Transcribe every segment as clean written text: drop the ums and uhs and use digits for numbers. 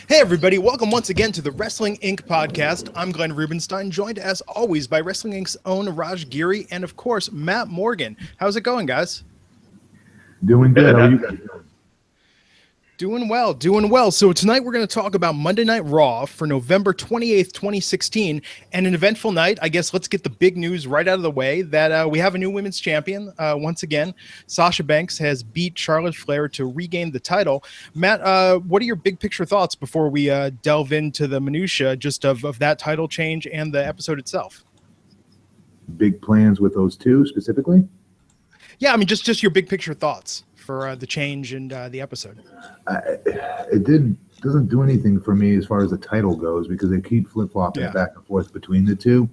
Hey everybody, welcome once again to the Wrestling Inc. podcast. I'm Glenn Rubenstein, joined as always by Wrestling Inc.'s own Raj Giri and of course Matt Morgan. How's it going, guys? Doing good. How are you guys doing? Doing well. So tonight we're going to talk about Monday Night Raw for November 28th, 2016, and an eventful night. I guess let's get the big news right out of the way that we have a new women's champion. Once again, Sasha Banks has beat Charlotte Flair to regain the title. Matt, what are your big picture thoughts before we delve into the minutia just of that title change and the episode itself? Big plans with those two specifically? Yeah, I mean, just your big picture thoughts for the change and the episode. It doesn't do anything for me as far as the title goes because they keep flip-flopping it back and forth between the two.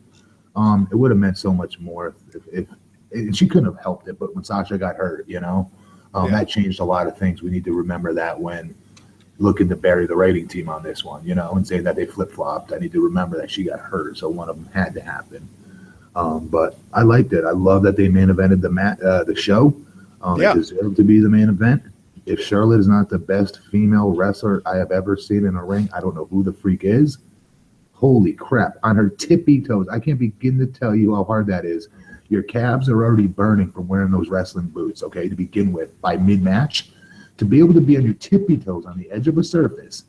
It would have meant so much more if she couldn't have helped it, but when Sasha got hurt, that changed a lot of things. We need to remember that when looking to bury the rating team on this one, and saying that they flip-flopped. I need to remember that she got hurt, so one of them had to happen. But I liked it. I love that they main evented the show. It deserved to be the main event. If Charlotte is not the best female wrestler I have ever seen in a ring, I don't know who the freak is. Holy crap. On her tippy toes. I can't begin to tell you how hard that is. Your calves are already burning from wearing those wrestling boots, okay, to begin with, by mid-match. To be able to be on your tippy toes on the edge of a surface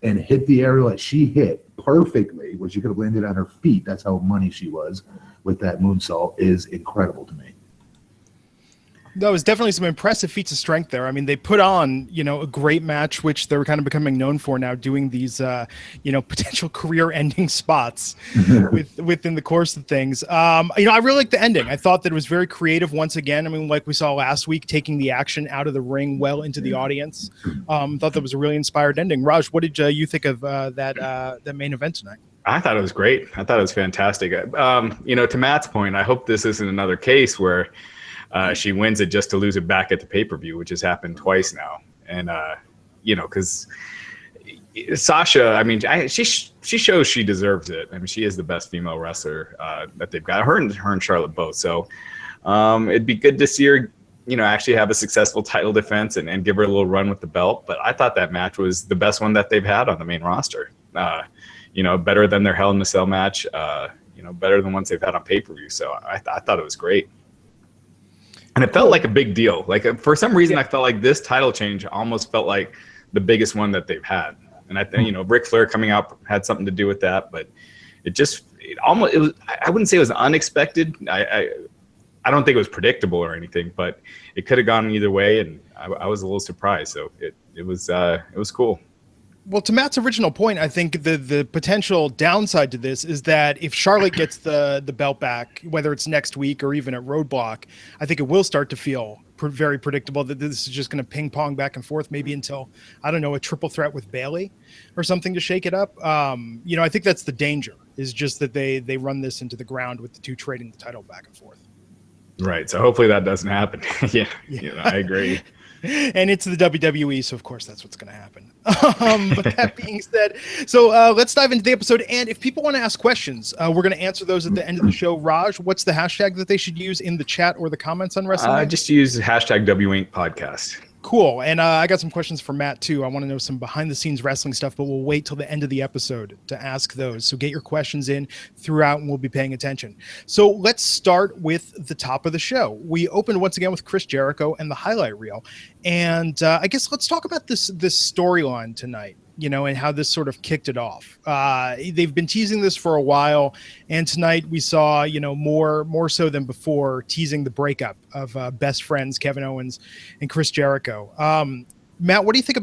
and hit the aerial that she hit perfectly, where she could have landed on her feet, that's how money she was with that moonsault, is incredible to me. That was definitely some impressive feats of strength there. I mean, they put on, a great match, which they're kind of becoming known for now, doing these, potential career-ending spots within the course of things. I really like the ending. I thought that it was very creative once again. I mean, like we saw last week, taking the action out of the ring well into the audience. Thought that was a really inspired ending. Raj, what did you think of that main event tonight? I thought it was great. I thought it was fantastic. To Matt's point, I hope this isn't another case where she wins it just to lose it back at the pay-per-view, which has happened twice now. And, because Sasha, I mean, she shows she deserves it. I mean, she is the best female wrestler that they've got. Her and Charlotte both. So it'd be good to see her, actually have a successful title defense and give her a little run with the belt. But I thought that match was the best one that they've had on the main roster. Better than their Hell in a Cell match, better than ones they've had on pay-per-view. So I thought it was great. And it felt like a big deal. Like, for some reason, I felt like this title change almost felt like the biggest one that they've had. And I think, Ric Flair coming out had something to do with that. But it was, I wouldn't say it was unexpected. I don't think it was predictable or anything, but it could have gone either way. And I was a little surprised. So it was cool. Well, to Matt's original point, I think the potential downside to this is that if Charlotte gets the belt back, whether it's next week or even at Roadblock, I think it will start to feel very predictable that this is just going to ping pong back and forth, maybe until, I don't know, a triple threat with Bayley or something to shake it up. I think that's the danger, is just that they run this into the ground with the two trading the title back and forth. Right. So hopefully that doesn't happen. Yeah. I agree. And it's the WWE, so of course that's what's going to happen. But that being said, so let's dive into the episode. And if people want to ask questions, we're going to answer those at the end of the show. Raj, what's the hashtag that they should use in the chat or the comments on Wrestling? Just use hashtag WINC podcast. Cool. And I got some questions for Matt, too. I want to know some behind-the-scenes wrestling stuff, but we'll wait till the end of the episode to ask those. So get your questions in throughout, and we'll be paying attention. So let's start with the top of the show. We opened once again with Chris Jericho and the highlight reel. And I guess let's talk about this storyline tonight, and how this sort of kicked it off. They've been teasing this for a while, and tonight we saw, more so than before, teasing the breakup of best friends Kevin Owens and Chris Jericho. Matt, what do you think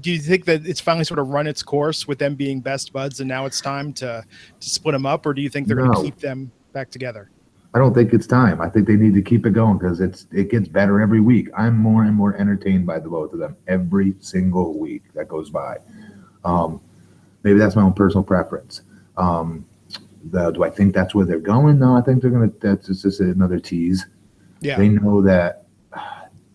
do you think that it's finally sort of run its course with them being best buds and now it's time to split them up, or do you think they're going to keep them back together? I don't think it's time. I think they need to keep it going because it gets better every week. I'm more and more entertained by the both of them every single week that goes by. Maybe that's my own personal preference. Do I think that's where they're going? No, I think that's just another tease. Yeah. They know that,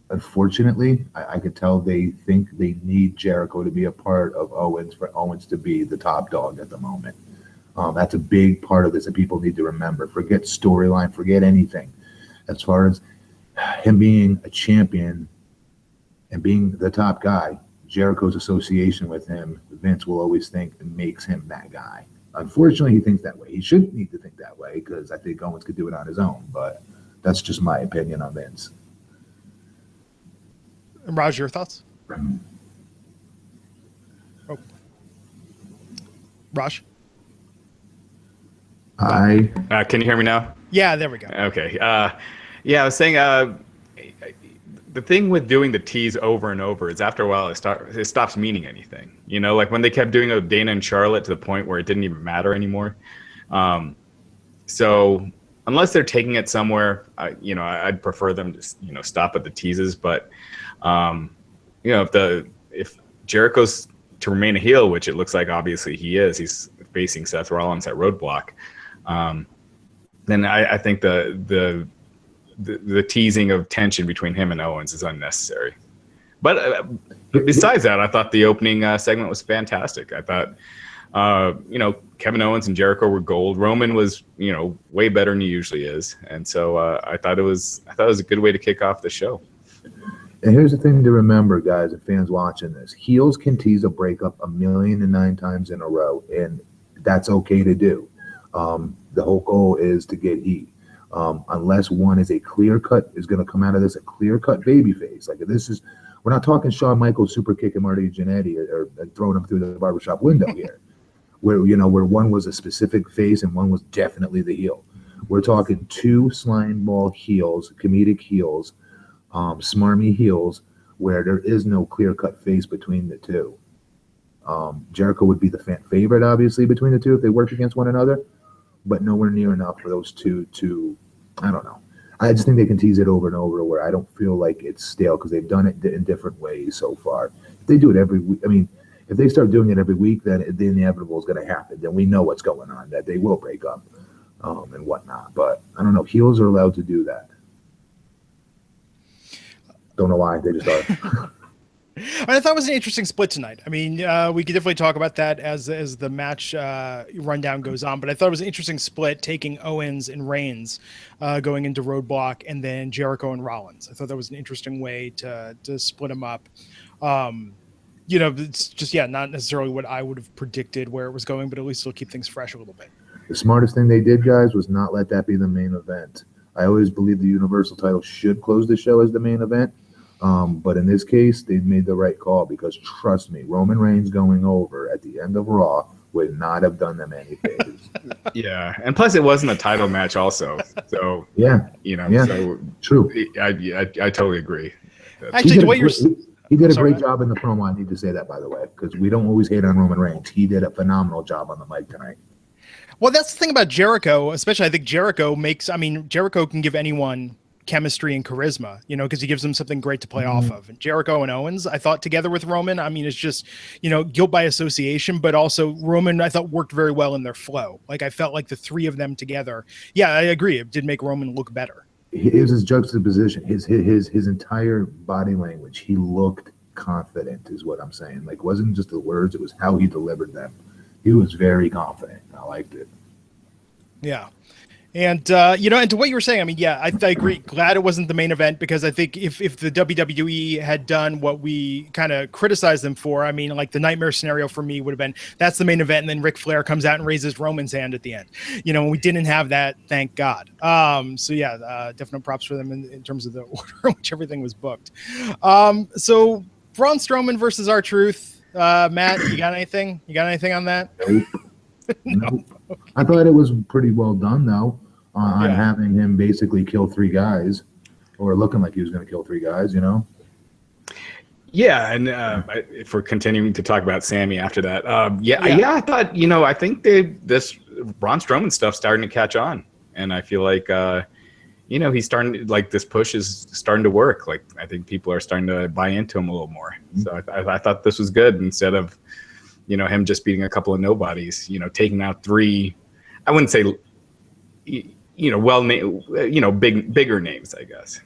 unfortunately, I could tell they think they need Jericho to be a part of Owens for Owens to be the top dog at the moment. That's a big part of this that people need to remember. Forget storyline, forget anything. As far as him being a champion and being the top guy, Jericho's association with him, Vince will always think it makes him that guy. Unfortunately, he thinks that way. He shouldn't need to think that way because I think Owens could do it on his own, but that's just my opinion on Vince. And Raj, your thoughts? Oh. Raj? Can you hear me now? Yeah, there we go. Okay. Yeah, I was saying the thing with doing the tease over and over is after a while it stops meaning anything. You know, like when they kept doing Dana and Charlotte to the point where it didn't even matter anymore. So unless they're taking it somewhere, I'd prefer them to stop at the teases. But if Jericho's to remain a heel, which it looks like obviously he is, he's facing Seth Rollins at Roadblock. Then I think the teasing of tension between him and Owens is unnecessary. But besides that, I thought the opening segment was fantastic. I thought, Kevin Owens and Jericho were gold. Roman was, way better than he usually is. And so I thought it was a good way to kick off the show. And here's the thing to remember, guys and fans watching this. Heels can tease a breakup 1,000,009 times in a row, and that's okay to do. The whole goal is to get heat. Unless one is going to come out of this a clear-cut babyface. Like we're not talking Shawn Michaels super kicking Marty Jannetty or throwing him through the barbershop window here, where one was a specific face and one was definitely the heel. We're talking two slime ball heels, comedic heels, smarmy heels, where there is no clear-cut face between the two. Jericho would be the fan favorite, obviously, between the two if they worked against one another, but nowhere near enough for those two to, I don't know. I just think they can tease it over and over where I don't feel like it's stale because they've done it in different ways so far. If they do it every week, if they start doing it every week, then the inevitable is going to happen. Then we know what's going on, that they will break up and whatnot. But I don't know. Heels are allowed to do that. Don't know why. They just are. I thought it was an interesting split tonight. We could definitely talk about that as the match rundown goes on, but I thought it was an interesting split taking Owens and Reigns going into Roadblock and then Jericho and Rollins. I thought that was an interesting way to split them up. It's just, not necessarily what I would have predicted where it was going, but at least it'll keep things fresh a little bit. The smartest thing they did, guys, was not let that be the main event. I always believe the Universal title should close the show as the main event. But in this case, they made the right call because trust me, Roman Reigns going over at the end of Raw would not have done them any favors. Yeah, and plus it wasn't a title match also. So so true. I totally agree. Actually, the way he did a great job in the promo. I need to say that, by the way, because we don't always hate on Roman Reigns. He did a phenomenal job on the mic tonight. Well, that's the thing about Jericho, especially I think Jericho can give anyone chemistry and charisma, because he gives them something great to play off of. And Jericho and Owens, I thought together with Roman, it's just, guilt by association, but also Roman, I thought worked very well in their flow. Like I felt like the three of them together. Yeah, I agree. It did make Roman look better. It was his juxtaposition, his entire body language. He looked confident is what I'm saying. Like, it wasn't just the words, it was how he delivered them. He was very confident. I liked it. Yeah. And, and to what you were saying, I agree. Glad it wasn't the main event because I think if the WWE had done what we kind of criticized them for, like the nightmare scenario for me would have been that's the main event. And then Ric Flair comes out and raises Roman's hand at the end, and we didn't have that. Thank God. Definite props for them in terms of the order in which everything was booked. So Braun Strowman versus R-Truth. Matt, you got anything? You got anything on that? No. I thought it was pretty well done, though, on having him basically kill three guys, or looking like he was going to kill three guys, Yeah, and if we're continuing to talk about Sammy after that, I thought, I think this Braun Strowman stuff starting to catch on, and I feel like, he's starting, like, this push is starting to work. Like, I think people are starting to buy into him a little more. Mm-hmm. So I thought this was good instead of him just beating a couple of nobodies, taking out three, I wouldn't say, bigger names, I guess.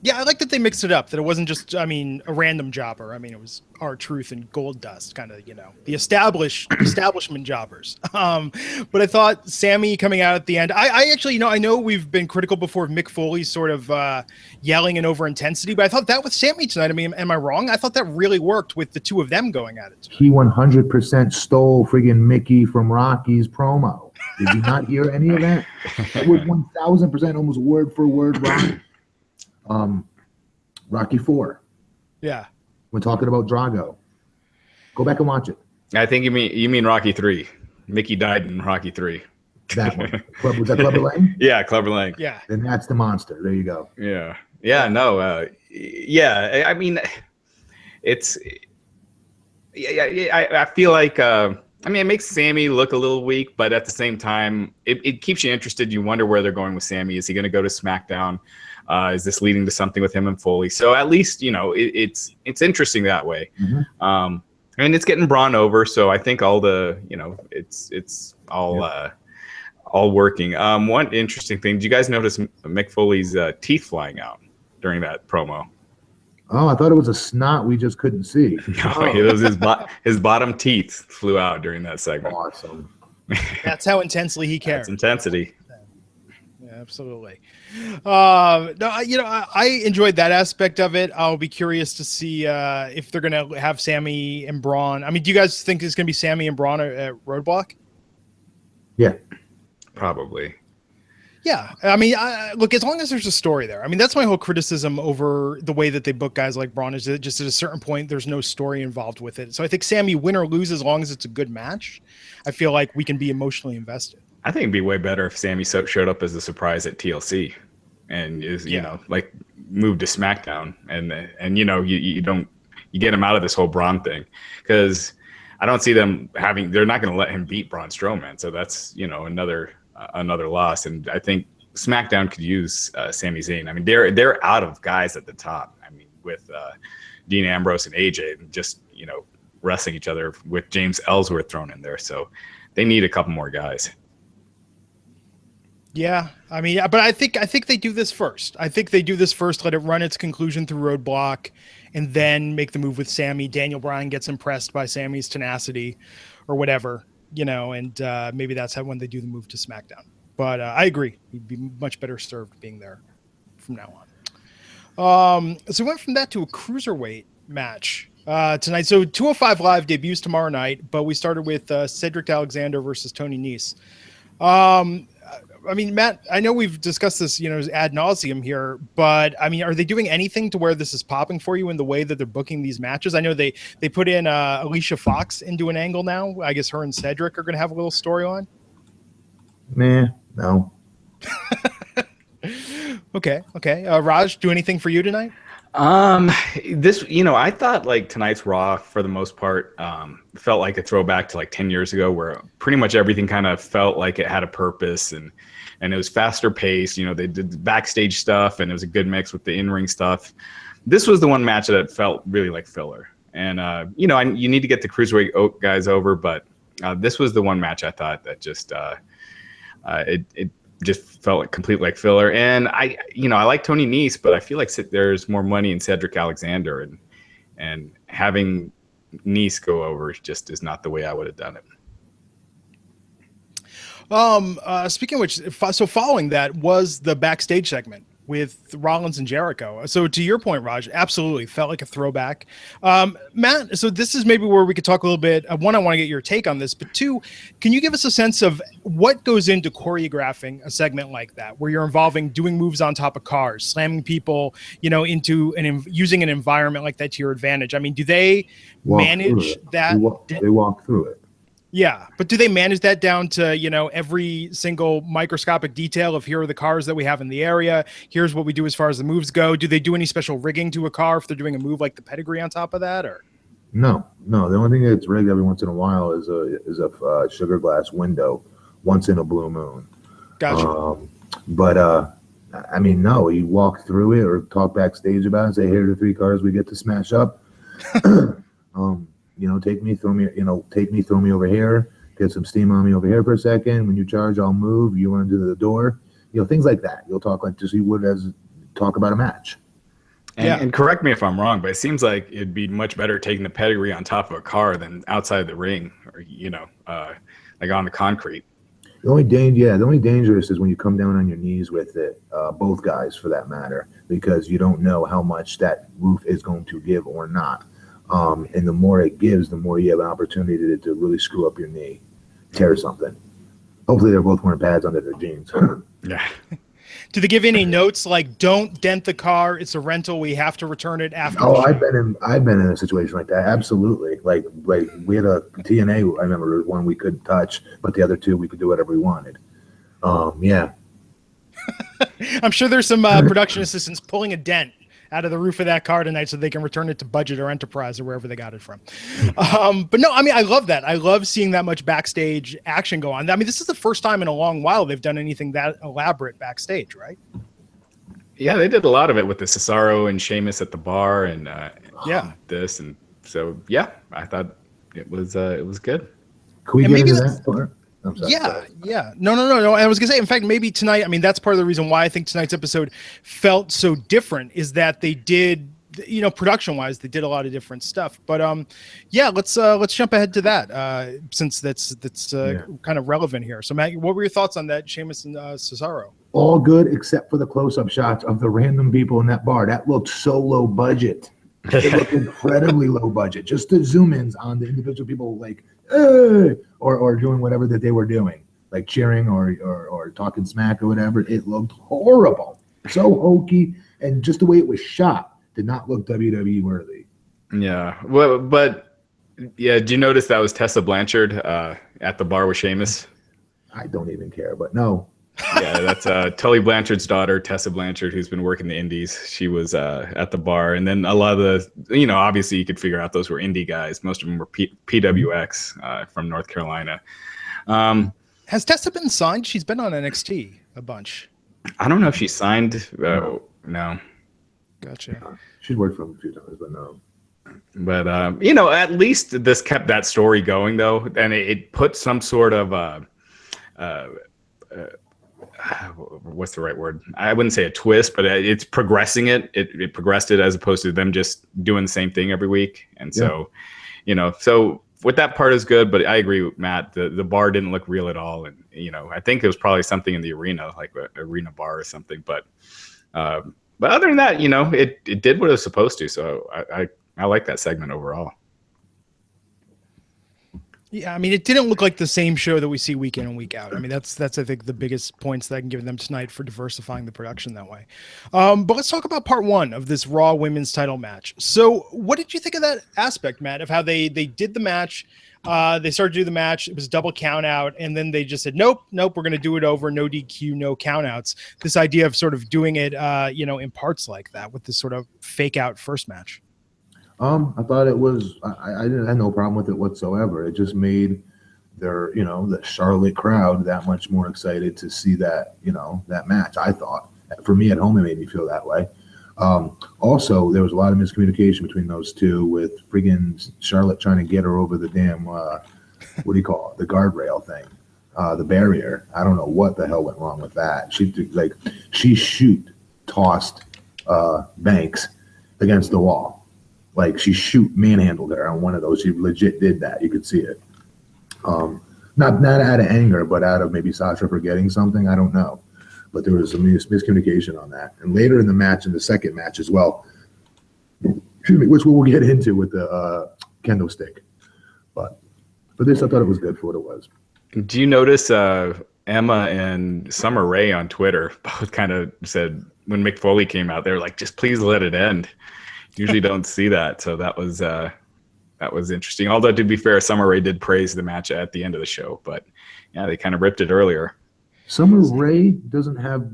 Yeah, I like that they mixed it up, that it wasn't just, I mean, a random jobber. I mean, it was R-Truth and Gold Dust, kind of, you know, the establishment jobbers. But I thought Sammy coming out at the end, I actually, you know, I know we've been critical before of Mick Foley sort of yelling and over intensity, but I thought that with Sammy tonight, I mean, am I wrong? I thought that really worked with the two of them going at it tonight. He 100% stole friggin' Mickey from Rocky's promo. Did you not hear any of that? It was 1,000% almost word for word Rocky. Rocky 4. Yeah. We're talking about Drago. Go back and watch it. I think you mean Rocky 3. Mickey died in Rocky 3. That one. Was that Clubber Lang? Yeah, Clubber Lang. Yeah. Then that's the monster. There you go. Yeah. Yeah, no. Yeah, I mean, it's... I feel like... I mean, it makes Sammy look a little weak, but at the same time, it keeps you interested. You wonder where they're going with Sammy. Is he going to go to SmackDown? Is this leading to something with him and Foley? So at least, you know, it's interesting that way. Mm-hmm. And it's getting Braun over. So I think all the, you know, it's all working. One interesting thing, did you guys notice Mick Foley's teeth flying out during that promo? Oh, I thought it was a snot we just couldn't see. No, it was his bottom teeth flew out during that segment. Awesome. That's how intensely he cares. That's intensity. Yeah, absolutely. No, you know, I enjoyed that aspect of it. I'll be curious to see if they're going to have Sammy and Braun. I mean, do you guys think it's going to be Sammy and Braun at Roadblock? Yeah. Probably. Yeah, I mean, look, as long as there's a story there. I mean, that's my whole criticism over the way that they book guys like Braun is that just at a certain point, there's no story involved with it. So I think Sammy win or lose, as long as it's a good match, I feel like we can be emotionally invested. I think it'd be way better if Sammy showed up as a surprise at TLC and is, you know, like moved to SmackDown and you know, you get him out of this whole Braun thing, because I don't see them they're not going to let him beat Braun Strowman. So that's, you know, another loss, and I think SmackDown could use Sami Zayn. I mean, they're out of guys at the top. I mean, with Dean Ambrose and AJ, just, you know, wrestling each other with James Ellsworth thrown in there, so they need a couple more guys. Yeah, I mean, but I think they do this first. I think they do this first, let it run its conclusion through Roadblock, and then make the move with Sammy. Daniel Bryan gets impressed by Sammy's tenacity, or whatever. You know, and maybe that's when they do the move to SmackDown. But I agree. He'd be much better served being there from now on. So we went from that to a cruiserweight match tonight. So 205 Live debuts tomorrow night, but we started with Cedric Alexander versus Tony Nese. I mean, Matt, I know we've discussed this, you know, ad nauseum here, but I mean, are they doing anything to where this is popping for you in the way that they're booking these matches? I know they put in Alicia Fox into an angle now. I guess her and Cedric are going to have a little storyline. No. Okay. Raj, do anything for you tonight? This, you know, I thought like tonight's Raw for the most part felt like a throwback to like 10 years ago, where pretty much everything kind of felt like it had a purpose and it was faster paced. You know, they did the backstage stuff and it was a good mix with the in-ring stuff. This was the one match that felt really like filler. And, you know, you need to get the cruiserweight guys over, but this was the one match I thought that just, it just felt like complete like filler. And I like Tony Nese, but I feel like there's more money in Cedric Alexander, and having Nese go over just is not the way I would have done it. Speaking of which, so following that was the backstage segment with Rollins and Jericho. So to your point, Raj, absolutely felt like a throwback. Matt, so this is maybe where we could talk a little bit. One, I want to get your take on this, but two, can you give us a sense of what goes into choreographing a segment like that, where you're involving doing moves on top of cars, slamming people, you know, into using an environment like that to your advantage? I mean, do they manage that? They walk through it. Yeah, but do they manage that down to, you know, every single microscopic detail of here are the cars that we have in the area, here's what we do as far as the moves go? Do they do any special rigging to a car if they're doing a move like the pedigree on top of that, or? No. The only thing that's rigged every once in a while is a sugar glass window once in a blue moon. Gotcha. But I mean, no, you walk through it or talk backstage about it and say, here are the 3 cars we get to smash up. You know, take me, throw me over here, get some steam on me over here for a second. When you charge, I'll move. You run to the door. You know, things like that. You'll talk like just you would talk about a match. And correct me if I'm wrong, but it seems like it'd be much better taking the pedigree on top of a car than outside the ring, or like on the concrete. The only dangerous is when you come down on your knees with it, both guys for that matter, because you don't know how much that roof is going to give or not. And the more it gives, the more you have an opportunity to really screw up your knee, tear something. Hopefully they're both wearing pads under their jeans. Yeah. Do they give any notes like, don't dent the car, it's a rental, we have to return it after? Oh, I've been in a situation like that. Absolutely. Like we had a TNA, I remember there was one we couldn't touch, but the other two we could do whatever we wanted. Yeah. I'm sure there's some production assistants pulling a dent out of the roof of that car tonight so they can return it to Budget or Enterprise or wherever they got it from. But no, I mean, I love that. I love seeing that much backstage action go on. I mean, this is the first time in a long while they've done anything that elaborate backstage, right? Yeah, they did a lot of it with the Cesaro and Sheamus at the bar and this. And so, yeah, I thought it was good. Can we get into that part? Yeah. No. I was gonna say, in fact, maybe tonight. I mean, that's part of the reason why I think tonight's episode felt so different is that they did, production-wise, they did a lot of different stuff. But let's jump ahead to that since that's kind of relevant here. So, Matt, what were your thoughts on that, Sheamus and Cesaro? All good except for the close-up shots of the random people in that bar. That looked so low budget. It looked incredibly low budget. Just the zoom-ins on the individual people, like, or doing whatever that they were doing, like cheering or talking smack or whatever. It looked horrible, so hokey, and just the way it was shot did not look WWE worthy. Yeah, well, but did you notice that was Tessa Blanchard at the bar with Sheamus? I don't even care, but no. Yeah, that's Tully Blanchard's daughter, Tessa Blanchard, who's been working the indies. She was at the bar. And then a lot of the, obviously you could figure out those were indie guys. Most of them were PWX from North Carolina. Has Tessa been signed? She's been on NXT a bunch. I don't know if she signed. No. Gotcha. She's worked for them a few times, but no. But, at least this kept that story going, though. And it put some sort of what's the right word? I wouldn't say a twist, but it's progressing it. It progressed it as opposed to them just doing the same thing every week. And so, so with that part is good, but I agree with Matt. The bar didn't look real at all. And, I think it was probably something in the arena, like an arena bar or something. But other than that, it did what it was supposed to. So I like that segment overall. Yeah, I mean, it didn't look like the same show that we see week in and week out. I mean, that's I think the biggest points that I can give them tonight for diversifying the production that way. But let's talk about part one of this Raw Women's Title match. So, what did you think of that aspect, Matt, of how they did the match? They started to do the match. It was double count out, and then they just said, nope, we're going to do it over. No DQ, no count outs. This idea of sort of doing it, in parts like that with this sort of fake out first match. I thought it was, I had no problem with it whatsoever. It just made their, the Charlotte crowd that much more excited to see that, that match. I thought, for me at home, it made me feel that way. Also, there was a lot of miscommunication between those two with friggin' Charlotte trying to get her over the damn, what do you call it? The guardrail thing, the barrier. I don't know what the hell went wrong with that. She tossed Banks against the wall. Like she manhandled her on one of those. She legit did that. You could see it. Not out of anger, but out of maybe Sasha forgetting something. I don't know. But there was some miscommunication on that. And later in the match, in the second match as well, which we'll get into with the kendo stick. But for this, I thought it was good for what it was. Do you notice Emma and Summer Rae on Twitter both kind of said when Mick Foley came out, they were like, just please let it end. Usually don't see that, so that was interesting. Although to be fair, Summer Rae did praise the match at the end of the show, but yeah, they kind of ripped it earlier. Summer Rae doesn't have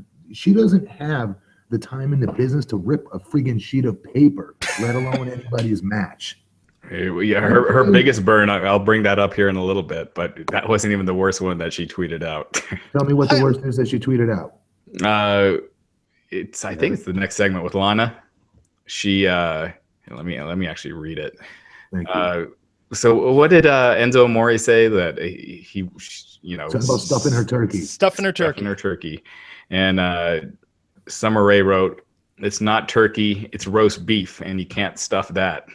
the time in the business to rip a friggin' sheet of paper, let alone anybody's match. Yeah, her biggest burn. I'll bring that up here in a little bit, but that wasn't even the worst one that she tweeted out. Tell me what the worst is that she tweeted out. I think it's the next segment with Lana. She let me actually read it. Thank you. So what did Enzo Amore say that he something about stuffing her turkey. Stuffing her turkey. And Summer Rae wrote, It's not turkey. It's roast beef, and you can't stuff that.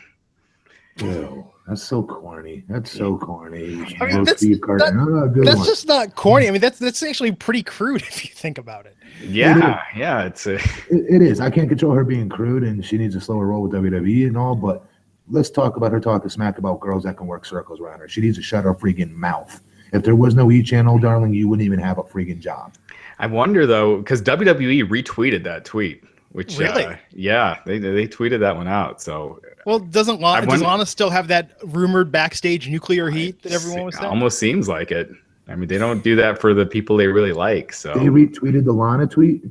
Ew, that's so corny. That's so corny. I mean, that's just not corny. I mean, that's actually pretty crude if you think about it. Yeah, it is. I can't control her being crude, and she needs a slower roll with WWE and all. But let's talk about her talking smack about girls that can work circles around her. She needs to shut her freaking mouth. If there was no E channel, darling, you wouldn't even have a freaking job. I wonder though, because WWE retweeted that tweet. Which really? They tweeted that one out. So well, does Lana still have that rumored backstage nuclear heat that everyone was saying? Almost seems like it. I mean, they don't do that for the people they really like. So they retweeted the Lana tweet.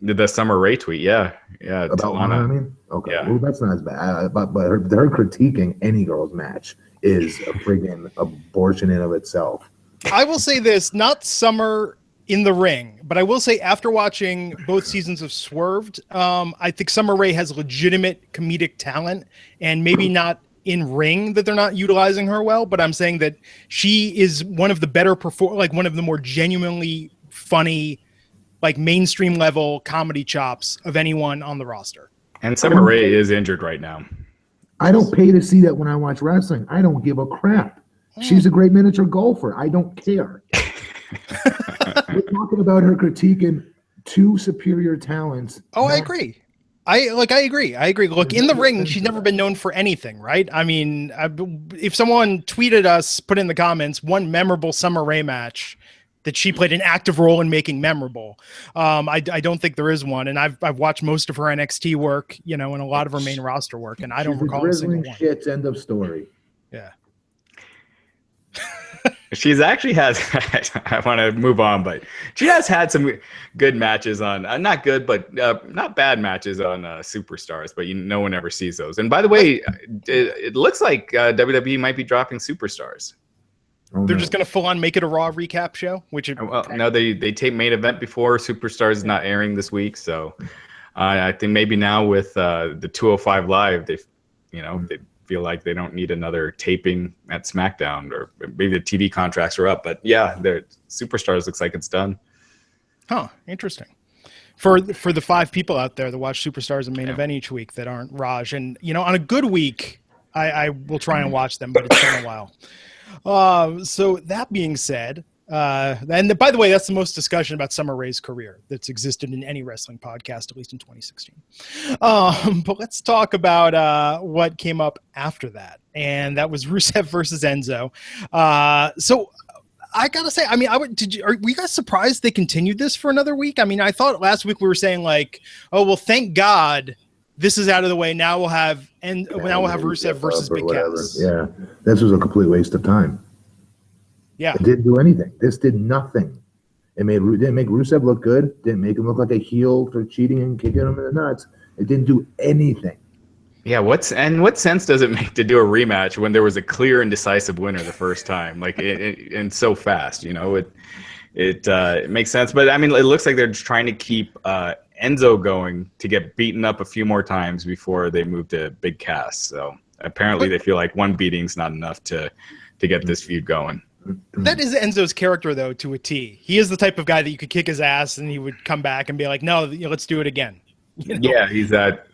The Summer Rae tweet, yeah, about Lana. I mean, okay, yeah. Well, that's not as bad. But her critiquing any girls match is a friggin' abortion in of itself. I will say this: not Summer in the ring, but I will say after watching both seasons of Swerved, I think Summer Rae has legitimate comedic talent, and maybe not in ring that they're not utilizing her well, but I'm saying that she is one of the better one of the more genuinely funny, like mainstream level comedy chops of anyone on the roster. And Summer Rae is injured right now. I don't pay to see that when I watch wrestling. I don't give a crap. She's a great miniature golfer. I don't care. We're talking about her critiquing two superior talents. Oh, I agree. I agree. Look, in the ring, she's never been known for anything, right? I mean, if someone tweeted us, put in the comments, one memorable Summer Rae match that she played an active role in making memorable. I don't think there is one. And I've watched most of her NXT work, and a lot of her main roster work, and I don't recall a single one. Shit, end of story. Yeah. She's actually has, I want to move on, but she has had some good matches on, not good, but not bad matches on Superstars, but no one ever sees those. And by the way, it looks like WWE might be dropping Superstars. They're just going to full on make it a Raw recap show, no, they tape main event before Superstars is not airing this week. So I think maybe now with the 205 Live, they feel like they don't need another taping at SmackDown, or maybe the TV contracts are up. But yeah, their Superstars looks like it's done. Huh, interesting. For the 5 people out there that watch Superstars and main event each week that aren't Raj, and on a good week, I will try and watch them, but it's been a while. So that being said, and by the way, that's the most discussion about Summer Rae's career that's existed in any wrestling podcast, at least in 2016. But let's talk about what came up after that, and that was Rusev versus Enzo. So I gotta say, I mean, were you guys surprised they continued this for another week? I mean, I thought last week we were saying like, oh well, thank God this is out of the way. Now we'll have Rusev versus Big Cass. Yeah, this was a complete waste of time. Yeah, it didn't do anything. This did nothing. Didn't make Rusev look good. Didn't make him look like a heel for cheating and kicking him in the nuts. It didn't do anything. Yeah, what sense does it make to do a rematch when there was a clear and decisive winner the first time? Like and so fast, it makes sense. But I mean, it looks like they're just trying to keep Enzo going to get beaten up a few more times before they move to Big Cass. So apparently they feel like one beating's not enough to get this feud going. That is Enzo's character, though, to a T. He is the type of guy that you could kick his ass and he would come back and be like, no, let's do it again. Yeah, he's that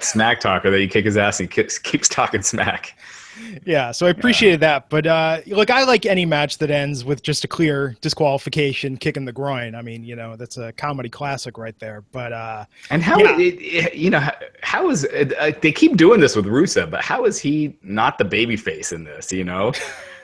smack talker that you kick his ass and he keeps talking smack. Yeah, so I appreciated that. But look, I like any match that ends with just a clear disqualification, kick in the groin. I mean, that's a comedy classic right there. But and how how is they keep doing this with Rusev, but how is he not the baby face in this?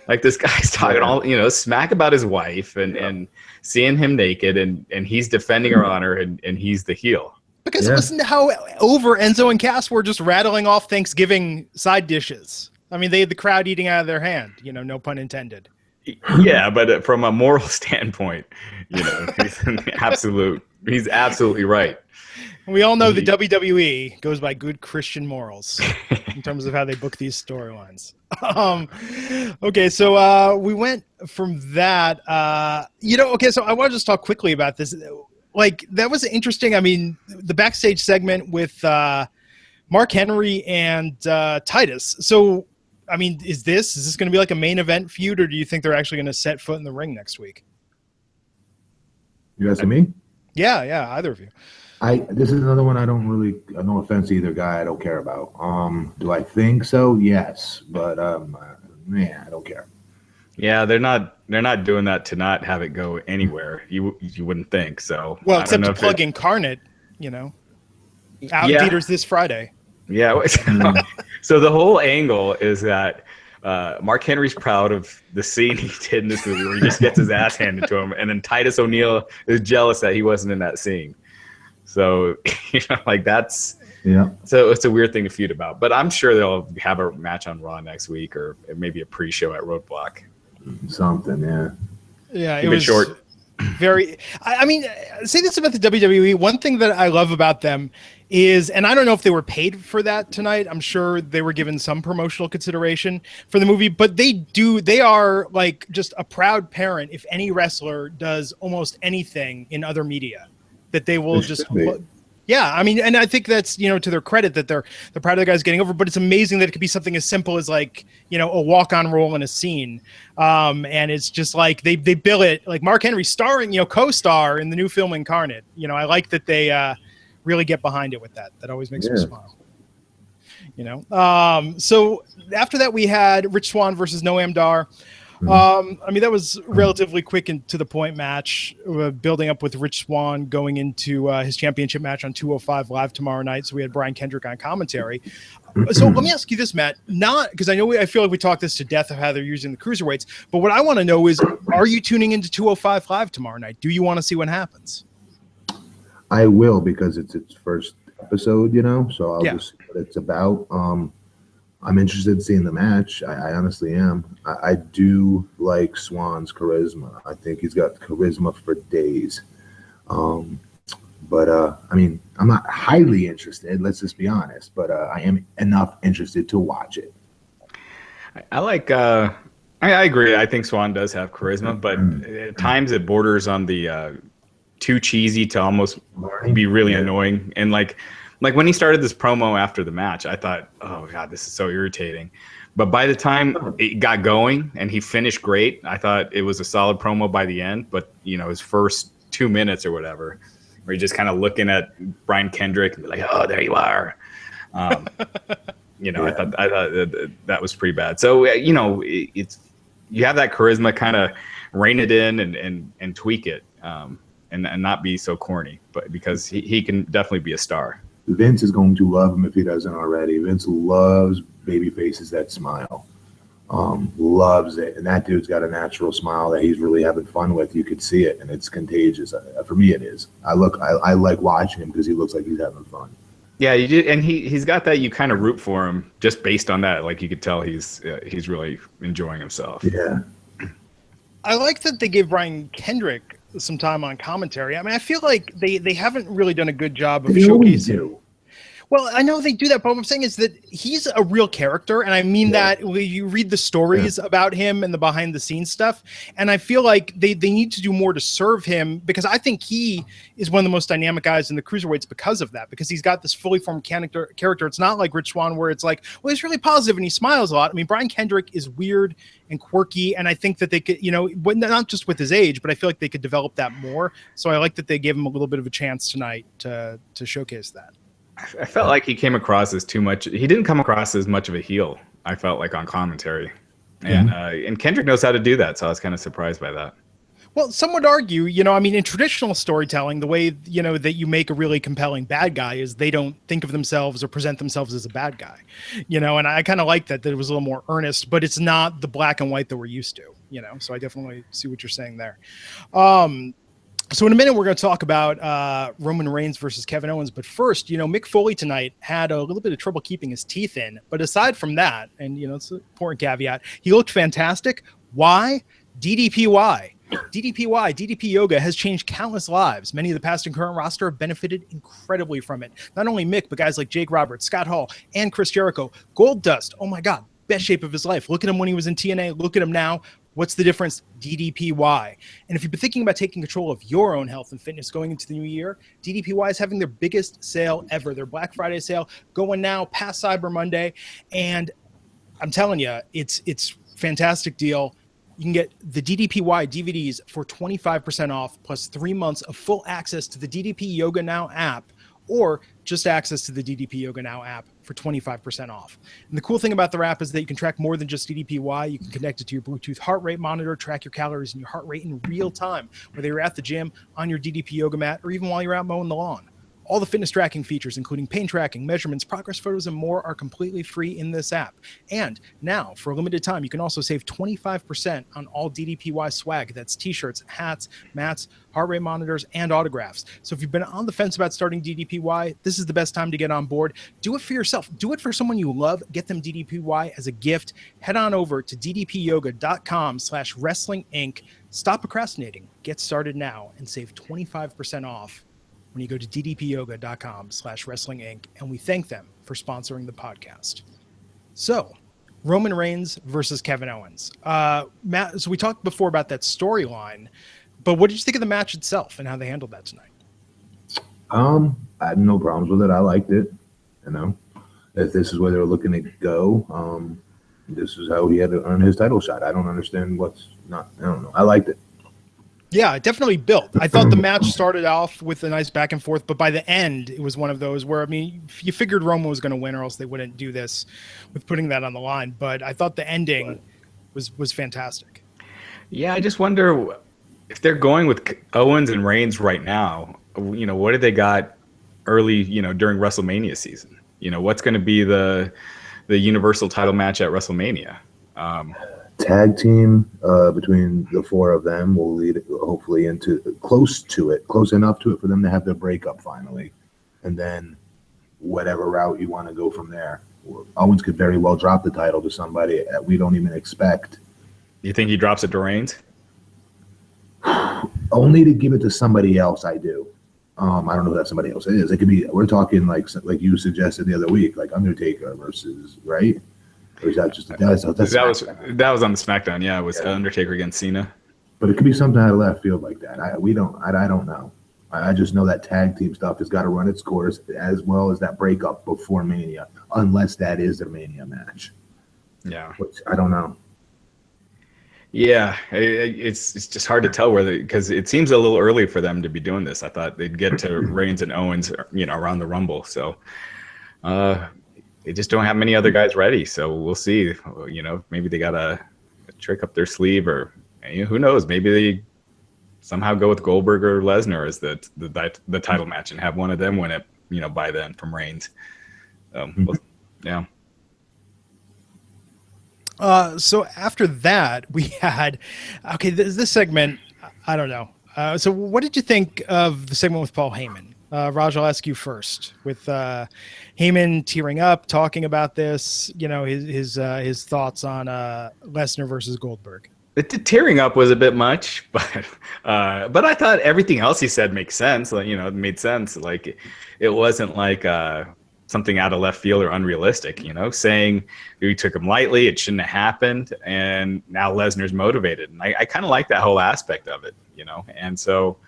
Like this guy's talking all smack about his wife and seeing him naked and he's defending her honor and he's the heel. Because listen to how over Enzo and Cass were just rattling off Thanksgiving side dishes. I mean, they had the crowd eating out of their hand, no pun intended. Yeah, but from a moral standpoint, he's absolutely right. We all know the WWE goes by good Christian morals in terms of how they book these storylines. Okay, so we went from that. Okay, so I want to just talk quickly about this. Like, that was interesting. I mean, the backstage segment with Mark Henry and Titus. So, I mean, is this going to be like a main event feud, or do you think they're actually going to set foot in the ring next week? You asking me? Yeah, either of you. This is another one I don't really. No offense to either guy, I don't care about. Do I think so? Yes, but man, I don't care. Yeah, they're not doing that to not have it go anywhere. You wouldn't think so. Well, except to plug Incarnate, out in theaters this Friday. Yeah. So the whole angle is that Mark Henry's proud of the scene he did in this movie where he just gets his ass handed to him, and then Titus O'Neil is jealous that he wasn't in that scene. So that's So it's a weird thing to feud about. But I'm sure they'll have a match on Raw next week, or maybe a pre-show at Roadblock. Something, yeah. Yeah, it was short. Very. I mean, say this about the WWE. One thing that I love about them is, and I don't know if they were paid for that tonight. I'm sure they were given some promotional consideration for the movie, but they are like just a proud parent if any wrestler does almost anything in other media, that they will just. Yeah, I mean, and I think that's, to their credit that they're proud of the guys getting over, but it's amazing that it could be something as simple as like, a walk-on role in a scene. And it's just like they bill it like Mark Henry starring, co-star in the new film Incarnate. I like that they really get behind it with that. That always makes me smile. So after that we had Rich Swann versus Noam Dar. I mean, that was relatively quick and to the point match, building up with Rich Swann going into his championship match on 205 Live tomorrow night. So we had Brian Kendrick on commentary. So let me ask you this, Matt, not because I feel like we talked this to death of how they're using the cruiserweights, but what I want to know is, are you tuning into 205 Live tomorrow night? Do you want to see what happens? I will, because it's its first episode, so I'll just see what it's about. I'm interested in seeing the match. I honestly am. I do like Swann's charisma. I think he's got charisma for days. But I mean, I'm not highly interested. Let's just be honest. But I am enough interested to watch it. I like. I agree. I think Swann does have charisma, but at times it borders on the too cheesy to almost be really annoying. And like when he started this promo after the match, I thought, oh God, this is so irritating. But by the time it got going and he finished great, I thought it was a solid promo by the end. But his first 2 minutes or whatever, where he's just kind of looking at Brian Kendrick and be like, oh, there you are. I thought that was pretty bad. So it's you have that charisma, kind of rein it in and tweak it, and not be so corny. But because he can definitely be a star. Vince is going to love him if he doesn't already. Vince loves baby faces that smile. Loves it. And that dude's got a natural smile that he's really having fun with. You could see it, and it's contagious. For me, it is. I like watching him because he looks like he's having fun. Yeah, you did, and he's got that. You kind of root for him just based on that. Like you could tell he's really enjoying himself. Yeah. I like that they gave Brian Kendrick some time on commentary. I mean, I feel like they haven't really done a good job of showcasing. Well, I know they do that, but what I'm saying is that he's a real character, and I mean that you read the stories about him and the behind-the-scenes stuff, and I feel like they need to do more to serve him, because I think he is one of the most dynamic guys in the cruiserweights because of that, because he's got this fully formed character. It's not like Rich Swann, where it's like, well, he's really positive and he smiles a lot. I mean, Brian Kendrick is weird and quirky, and I think that they could, not just with his age, but I feel like they could develop that more. So I like that they gave him a little bit of a chance tonight to showcase that. I felt like he came across as too much. He didn't come across as much of a heel, I felt like, on commentary. And Kendrick knows how to do that, so I was kind of surprised by that. Well, some would argue, in traditional storytelling, the way, that you make a really compelling bad guy is they don't think of themselves or present themselves as a bad guy, and I kind of like that it was a little more earnest, but it's not the black and white that we're used to, so I definitely see what you're saying there. So in a minute, we're going to talk about Roman Reigns versus Kevin Owens. But first, Mick Foley tonight had a little bit of trouble keeping his teeth in. But aside from that, and, it's an important caveat, he looked fantastic. Why? DDPY. DDP Yoga has changed countless lives. Many of the past and current roster have benefited incredibly from it. Not only Mick, but guys like Jake Roberts, Scott Hall, and Chris Jericho. Gold Dust, oh my God, best shape of his life. Look at him when he was in TNA. Look at him now. What's the difference? DDPY. And if you've been thinking about taking control of your own health and fitness going into the new year, DDPY is having their biggest sale ever, their Black Friday sale, going now past Cyber Monday. And I'm telling you, it's fantastic deal. You can get the DDPY DVDs for 25% off, plus 3 months of full access to the DDP Yoga Now app, or just access to the DDP Yoga Now app for 25% off. And the cool thing about the app is that you can track more than just DDPY. You can connect it to your Bluetooth heart rate monitor, track your calories and your heart rate in real time, whether you're at the gym, on your DDP yoga mat, or even while you're out mowing the lawn. All the fitness tracking features, including pain tracking, measurements, progress photos, and more, are completely free in this app. And now, for a limited time, you can also save 25% on all DDPY swag. That's t-shirts, hats, mats, heart rate monitors, and autographs. So if you've been on the fence about starting DDPY, this is the best time to get on board. Do it for yourself. Do it for someone you love. Get them DDPY as a gift. Head on over to ddpyoga.com/wrestlinginc. Stop procrastinating. Get started now and save 25% off when you go to ddpyoga.com/wrestlinginc, and we thank them for sponsoring the podcast. So, Roman Reigns versus Kevin Owens. Matt, so we talked before about that storyline, but what did you think of the match itself and how they handled that tonight? I had no problems with it. I liked it. You know, if this is where they're looking to go, this is how he had to earn his title shot. I don't understand what's not. I don't know. I liked it. Yeah, it definitely built. I thought the match started off with a nice back and forth, but by the end, it was one of those where, I mean, you figured Roman was going to win or else they wouldn't do this with putting that on the line. But I thought the ending was fantastic. Yeah, I just wonder if they're going with Owens and Reigns right now, you know, what did they got early, you know, during WrestleMania season? You know, what's going to be the Universal title match at WrestleMania? Tag team between the four of them will lead hopefully into close enough to it for them to have their breakup finally, and then whatever route you want to go from there. Owens could very well drop the title to somebody that we don't even expect. You think he drops it to Reigns? Only to give it to somebody else. I do. I don't know who that somebody else is. It could be. We're talking like you suggested the other week, like Undertaker versus, right? Or is that just that was on the SmackDown? Yeah, it was Undertaker against Cena. But it could be something out of left field like that. I don't know. I just know that tag team stuff has got to run its course, as well as that breakup before Mania, unless that is their Mania match. Yeah, which I don't know. Yeah, it's just hard to tell because it seems a little early for them to be doing this. I thought they'd get to Reigns and Owens, you know, around the Rumble. So. They just don't have many other guys ready, so we'll see. You know, maybe they got a trick up their sleeve, or you know, who knows? Maybe they somehow go with Goldberg or Lesnar as the title match and have one of them win it. You know, by then from Reigns. Yeah. So after that, we had this segment. I don't know. So what did you think of the segment with Paul Heyman? Raj, I'll ask you first. With Heyman tearing up, talking about this, you know, his thoughts on Lesnar versus Goldberg. The tearing up was a bit much, but I thought everything else he said makes sense. Like, you know, it made sense. Like it wasn't like something out of left field or unrealistic. You know, saying we took him lightly, it shouldn't have happened, and now Lesnar's motivated, and I kind of like that whole aspect of it. You know, and so.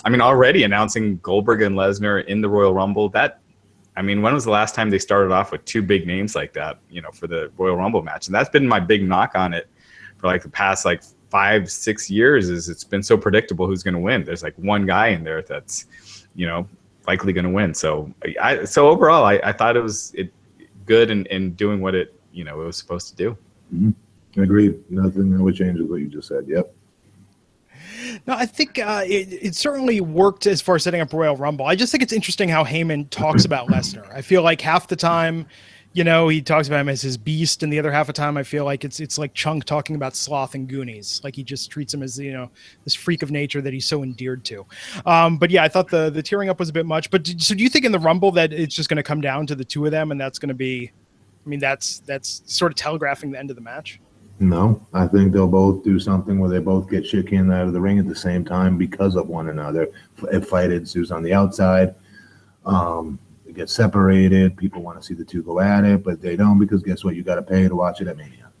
I mean, already announcing Goldberg and Lesnar in the Royal Rumble, when was the last time they started off with two big names like that, you know, for the Royal Rumble match? And that's been my big knock on it for like the past 5-6 years is it's been so predictable who's going to win. There's like one guy in there that's, you know, likely going to win. So overall, I thought it was good in doing what it was supposed to do. Mm-hmm. Agreed. Nothing I would change with what you just said. Yep. No, I think it certainly worked as far as setting up Royal Rumble. I just think it's interesting how Heyman talks about Lesnar. I feel like half the time, you know, he talks about him as his beast, and the other half of the time I feel like it's like Chunk talking about Sloth and Goonies. Like he just treats him as, you know, this freak of nature that he's so endeared to. But yeah, I thought the tearing up was a bit much. But so do you think in the Rumble that it's just going to come down to the two of them, and that's going to be, I mean, that's sort of telegraphing the end of the match? No, I think they'll both do something where they both get shit canned out of the ring at the same time because of one another. A fight ensues on the outside. It gets separated. People want to see the two go at it, but they don't because guess what? You got to pay to watch it at Mania.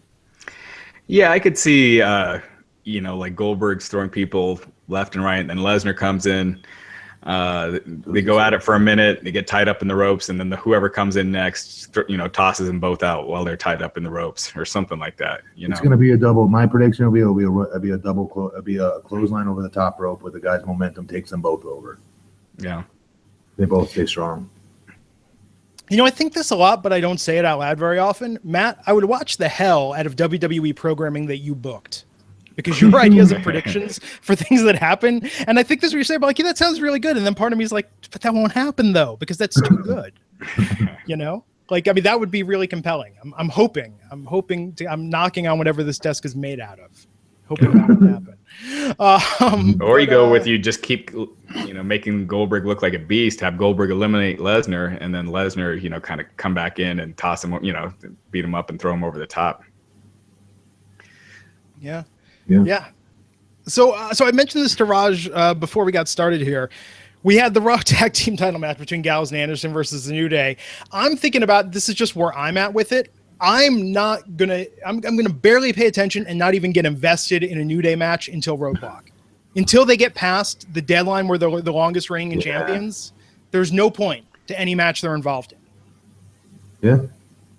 Yeah, I could see, like Goldberg's throwing people left and right, and then Lesnar comes in. They go at it for a minute. They get tied up in the ropes, and then whoever comes in next, tosses them both out while they're tied up in the ropes or something like that. It's going to be a double. My prediction will be a double. It'll be a clothesline over the top rope where the guy's momentum takes them both over. Yeah, they both stay strong. I think this a lot, but I don't say it out loud very often. Matt, I would watch the hell out of WWE programming that you booked, because your ideas and predictions for things that happen. And I think this is what you're saying, but like, yeah, that sounds really good. And then part of me is like, but that won't happen though, because that's too good. That would be really compelling. I'm knocking on whatever this desk is made out of, hoping that would happen. You just keep, making Goldberg look like a beast, have Goldberg eliminate Lesnar, and then Lesnar, kind of come back in and toss him, beat him up and throw him over the top. Yeah. So I mentioned this to Raj before we got started here. We had the Raw Tag Team title match between Gallows and Anderson versus The New Day. I'm thinking about, this is just where I'm at with it. I'm gonna barely pay attention and not even get invested in a New Day match until Roadblock. Until they get past the deadline where they're the longest reigning champions, there's no point to any match they're involved in. Yeah.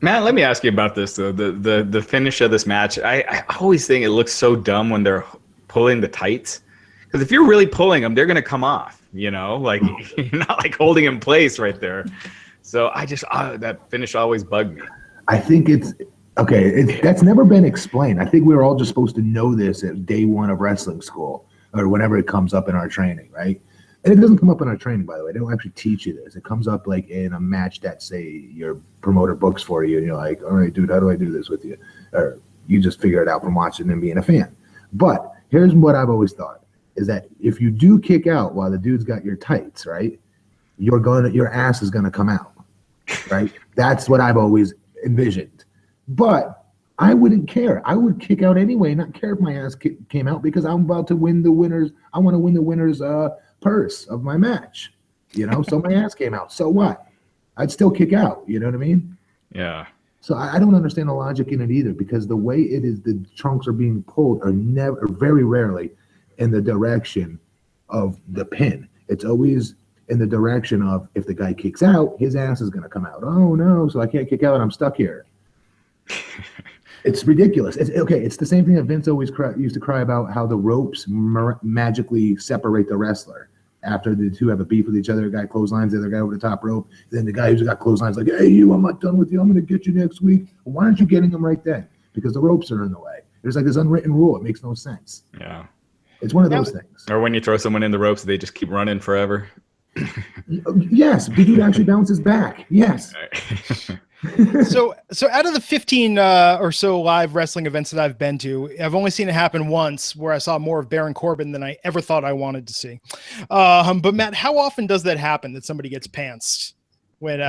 Matt, let me ask you about this though. The finish of this match, I always think it looks so dumb when they're pulling the tights. Because if you're really pulling them, they're gonna come off, like you're not like holding in place right there. So I just that finish always bugged me. I think it's okay. That's never been explained. I think we were all just supposed to know this at day one of wrestling school or whenever it comes up in our training, right? And it doesn't come up in our training, by the way. They don't actually teach you this. It comes up like in a match that, say, your promoter books for you, and you're like, all right, dude, how do I do this with you? Or you just figure it out from watching and being a fan. But here's what I've always thought, is that if you do kick out while the dude's got your tights, right, your ass is gonna come out, right? That's what I've always envisioned. But I wouldn't care. I would kick out anyway, not care if my ass came out, because I'm about to win the winners. I want to win the winner's purse of my match, so my ass came out. So what? I'd still kick out. You know what I mean? Yeah. So I don't understand the logic in it either, because the way it is, the trunks are being pulled are very rarely in the direction of the pin. It's always in the direction of, if the guy kicks out, his ass is going to come out. Oh no, so I can't kick out. I'm stuck here. It's ridiculous. It's the same thing that Vince always used to cry about, how the ropes magically separate the wrestler. After the two have a beef with each other, the guy clotheslines the other guy over the top rope. Then the guy who's got clotheslines like, hey, I'm not done with you. I'm going to get you next week. Well, why aren't you getting them right then? Because the ropes are in the way. There's like this unwritten rule. It makes no sense. Yeah. It's one of those things. Or when you throw someone in the ropes, they just keep running forever. Yes, the dude actually bounces back. Yes. So out of the 15 or so live wrestling events that I've been to, I've only seen it happen once, where I saw more of Baron Corbin than I ever thought I wanted to see. But Matt, how often does that happen, that somebody gets pantsed when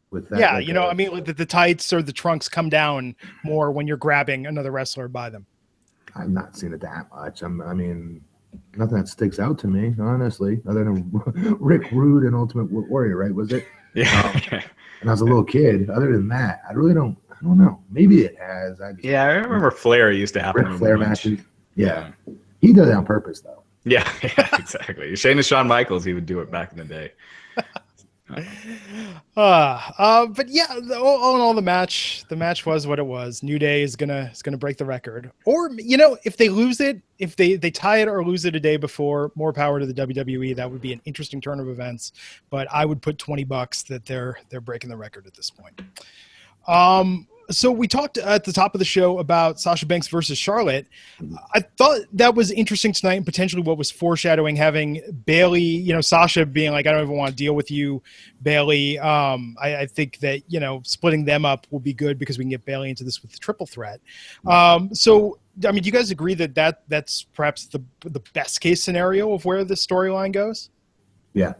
with that, like the tights or the trunks come down more when you're grabbing another wrestler by them? I've not seen it that much. Nothing that sticks out to me, honestly, other than Rick Rude and Ultimate Warrior, right? Was it? Yeah. When I was a little kid. Other than that, I don't know. Maybe it has. I remember Flair used to happen. Flair matches. Yeah. He does it on purpose, though. Yeah, exactly. Shane and Shawn Michaels, he would do it back in the day. But yeah, all in all, the match was what it was. New Day is gonna break the record, or if they lose it, if they tie it or lose it a day before, more power to the WWE. That would be an interesting turn of events. But I would put $20 that they're breaking the record at this point. So we talked at the top of the show about Sasha Banks versus Charlotte. I thought that was interesting tonight, and potentially what was foreshadowing, having Bayley, Sasha being like, I don't even want to deal with you, Bayley. I think that, splitting them up will be good, because we can get Bayley into this with the triple threat. So, do you guys agree that that's perhaps the best case scenario of where this storyline goes? Yeah.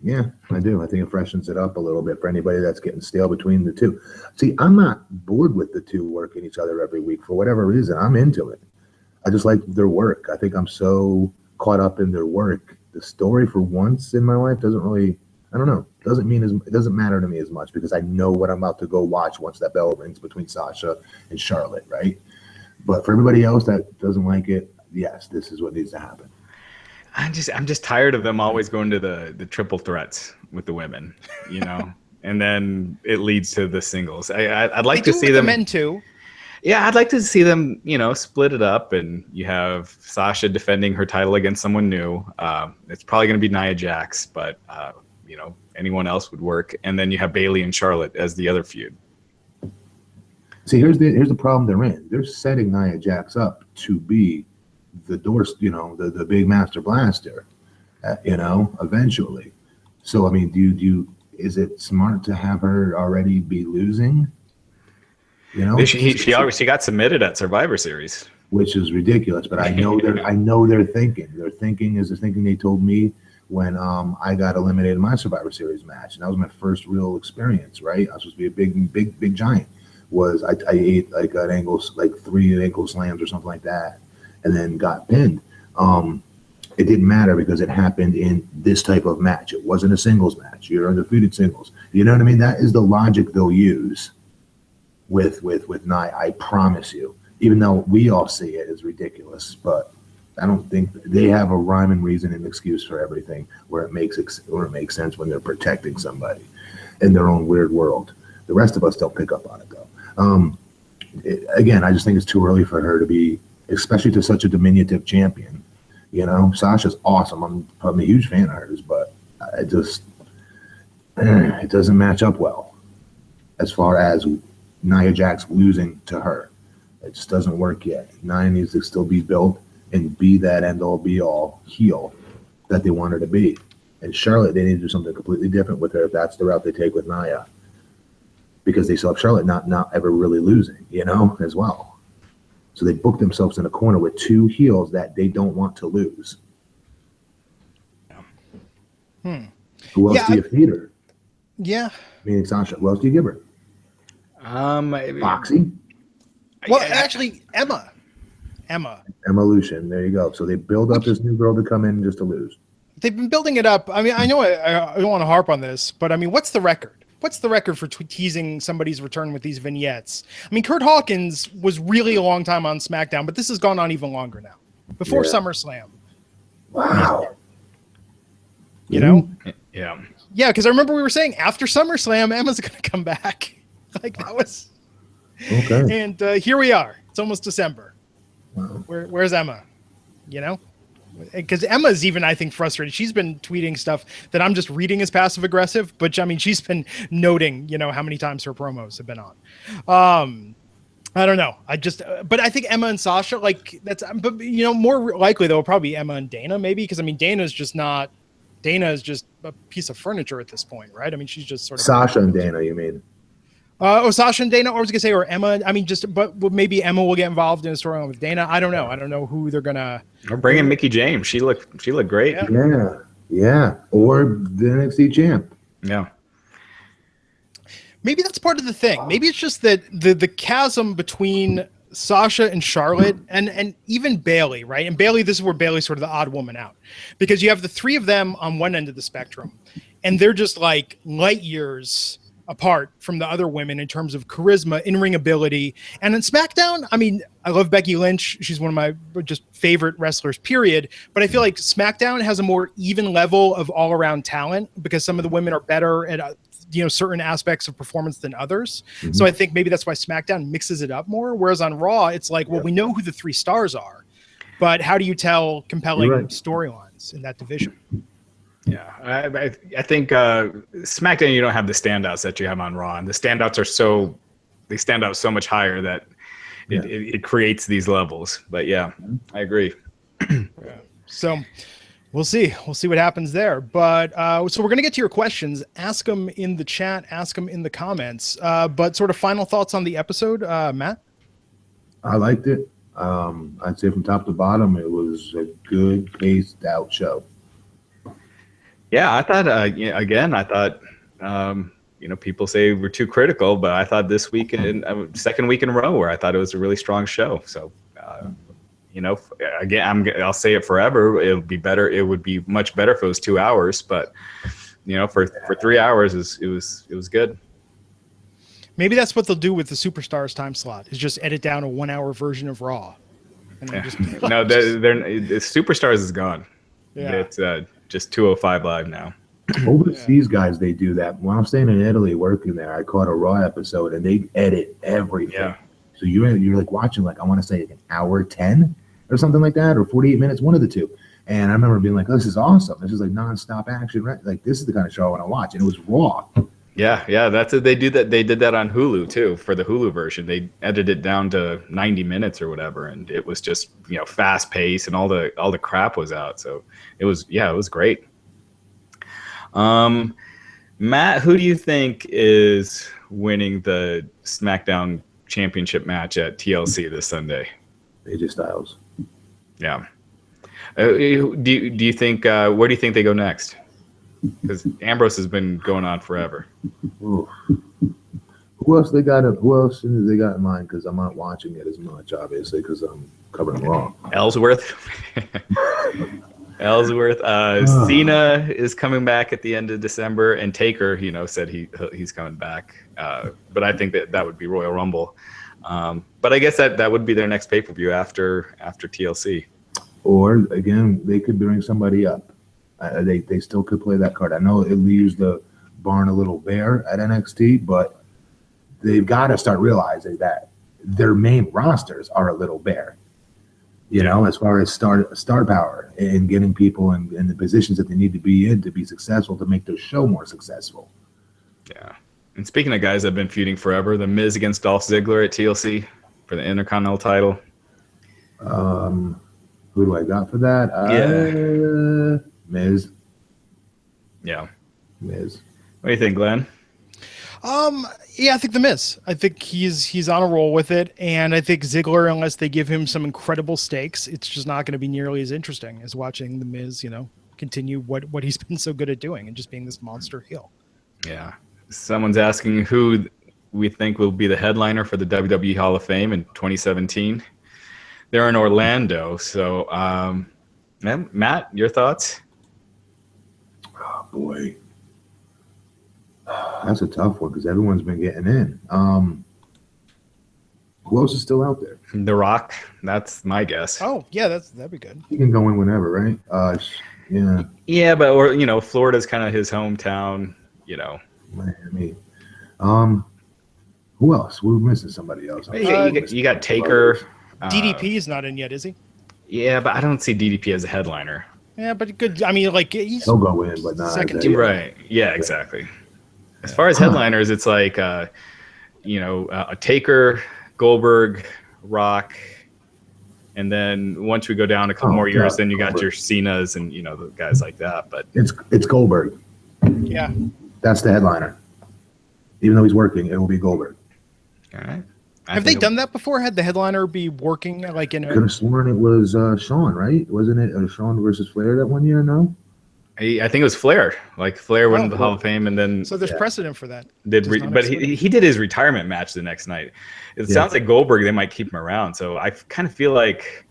Yeah, I do. I think it freshens it up a little bit for anybody that's getting stale between the two. See, I'm not bored with the two working each other every week for whatever reason. I'm into it. I just like their work. I think I'm so caught up in their work. The story, for once in my life, doesn't really, I don't know, it doesn't matter to me as much, because I know what I'm about to go watch once that bell rings between Sasha and Charlotte, right? But for everybody else that doesn't like it, yes, this is what needs to happen. I'm just tired of them always going to the triple threats with the women, you know, and then it leads to the singles. I'd like to see them. The men too. Yeah, I'd like to see them, you know, split it up, and you have Sasha defending her title against someone new. It's probably going to be Nia Jax, but you know, anyone else would work. And then you have Bayley and Charlotte as the other feud. See, here's the problem they're in. They're setting Nia Jax up to be the door, you know, the big master blaster, you know, eventually. So I mean, is it smart to have her already be losing? You know, she got submitted at Survivor Series, which is ridiculous. But I know they're thinking. Their thinking is the thinking they told me when I got eliminated in my Survivor Series match, and that was my first real experience. Right, I was supposed to be a big giant. I ate like an ankle, like 3 ankle slams or something like that, and then got pinned. It didn't matter because it happened in this type of match. It wasn't a singles match. You're undefeated singles. You know what I mean? That is the logic they'll use with Nia. I promise you. Even though we all see it as ridiculous, but I don't think they have a rhyme and reason and excuse for everything where it makes sense when they're protecting somebody in their own weird world. The rest of us don't pick up on it though. Again, I just think it's too early for her to be, especially to such a diminutive champion. You know, Sasha's awesome. I'm a huge fan of hers, but it doesn't match up well as far as Nia Jax losing to her. It just doesn't work yet. Nia needs to still be built and be that end-all be-all heel that they want her to be. And Charlotte, they need to do something completely different with her if that's the route they take with Nia. Because they still have Charlotte not ever really losing, you know, as well. So they book themselves in a corner with 2 heels that they don't want to lose. Who else do you feed her? Yeah. Meaning Sasha. Who else do you give her? Foxy? Well, actually, Emma. Evolution. There you go. So they build up this new girl to come in just to lose. They've been building it up. I mean, I know I don't want to harp on this, but I mean, what's the record? What's the record for teasing somebody's return with these vignettes? I mean, Kurt Hawkins was really a long time on SmackDown, but this has gone on even longer now. Before SummerSlam. Wow. You know? Yeah. Yeah, because I remember we were saying after SummerSlam, Emma's going to come back. Like that was... Okay. And here we are. It's almost December. Wow. Where's Emma? You know? Because Emma's even, I think, frustrated. She's been tweeting stuff that I'm just reading as passive aggressive, but I mean, she's been noting, you know, how many times her promos have been on. I don't know. But I think Emma and Sasha, like but you know, more likely though, probably Emma and Dana, maybe, because I mean, Dana is just a piece of furniture at this point, right? I mean, she's just sort of Sasha and Dana, you mean? Sasha and Dana, or I was gonna say, or Emma. I mean, but maybe Emma will get involved in a storyline with Dana. I don't know. I don't know who they're gonna. Or bring in Mickie James. She looked great. Yeah. Or the NXT champ. Yeah. Maybe that's part of the thing. Maybe it's just that the chasm between Sasha and Charlotte and even Bayley, right? And Bayley, this is where Bayley's sort of the odd woman out, because you have the 3 of them on one end of the spectrum, and they're just like light years apart from the other women in terms of charisma, in-ring ability. And in SmackDown, I mean, I love Becky Lynch. She's one of my just favorite wrestlers, period. But I feel like SmackDown has a more even level of all-around talent because some of the women are better at certain aspects of performance than others. Mm-hmm. So I think maybe that's why SmackDown mixes it up more. Whereas on Raw, it's like, well, we know who the 3 stars are, but how do you tell compelling storylines in that division? Yeah, I think SmackDown, you don't have the standouts that you have on Raw, and the standouts they stand out so much higher that it creates these levels. But yeah, I agree. So we'll see what happens there. But so we're gonna get to your questions. Ask them in the chat. Ask them in the comments. But sort of final thoughts on the episode, Matt. I liked it. I'd say from top to bottom, it was a good paced out show. Yeah, I thought, I thought, people say we're too critical, but I thought this week, second week in a row where I thought it was a really strong show. So, again, I'll say it forever. It would be much better if it was 2 hours, but, for 3 hours, it was good. Maybe that's what they'll do with the Superstars time slot, is just edit down a 1 hour version of Raw. And then no, the Superstars is gone. Yeah. It's just 205 Live now. Overseas guys, they do that. When I'm staying in Italy working there, I caught a Raw episode and they edit everything. Yeah. So you're like watching, like, I want to say an hour 10 or something like that, or 48 minutes, one of the two. And I remember being like, oh, this is awesome. This is like nonstop action, right? Like, this is the kind of show I want to watch. And it was Raw. Yeah, that's it. They do that. They did that on Hulu too for the Hulu version. They edited it down to 90 minutes or whatever, and it was just fast paced and all the crap was out. So it was great. Matt, who do you think is winning the SmackDown Championship match at TLC this Sunday? AJ Styles. Yeah. Do you think where do you think they go next? Because Ambrose has been going on forever. Ooh. Who else they got in mind? Because I'm not watching it as much, obviously, because I'm covering Raw. Ellsworth. Cena is coming back at the end of December, and Taker, said he's coming back. But I think that would be Royal Rumble. But I guess that would be their next pay-per-view after TLC. Or again, they could bring somebody up. They still could play that card. I know it leaves the barn a little bare at NXT, but they've got to start realizing that their main rosters are a little bare. As far as star power and getting people in the positions that they need to be in to be successful, to make their show more successful. Yeah. And speaking of guys that have been feuding forever, The Miz against Dolph Ziggler at TLC for the Intercontinental title. Who do I got for that? Miz. Yeah. Miz. What do you think, Glenn? Yeah, I think The Miz. I think he's on a roll with it, and I think Ziggler, unless they give him some incredible stakes, it's just not going to be nearly as interesting as watching The Miz, continue what he's been so good at doing and just being this monster heel. Yeah. Someone's asking who we think will be the headliner for the WWE Hall of Fame in 2017. They're in Orlando, so Matt, your thoughts? Oh boy, that's a tough one because everyone's been getting in. Who else is still out there? The Rock. That's my guess. Oh yeah, that'd be good. He can go in whenever, right? Yeah. Yeah, but Florida's kind of his hometown. Miami. Who else? We're missing somebody else. You got Taker. DDP is not in yet, is he? Yeah, but I don't see DDP as a headliner. Yeah, but good. I mean, like he'll go in, but not second team. Right. Yeah, exactly. As far as headliners, it's like a Taker, Goldberg, Rock, and then once we go down a couple more years, then you got your Cenas and the guys like that. But it's Goldberg. Yeah, that's the headliner. Even though he's working, it will be Goldberg. All right. Have they done that before? Had the headliner be working like in? Could have sworn it was Shawn, right? Wasn't it Shawn versus Flair that one year? No. I think it was Flair. Like Flair went to the Hall of Fame, and then so there's precedent for that. But he did his retirement match the next night. It sounds like Goldberg. They might keep him around. So I kind of feel like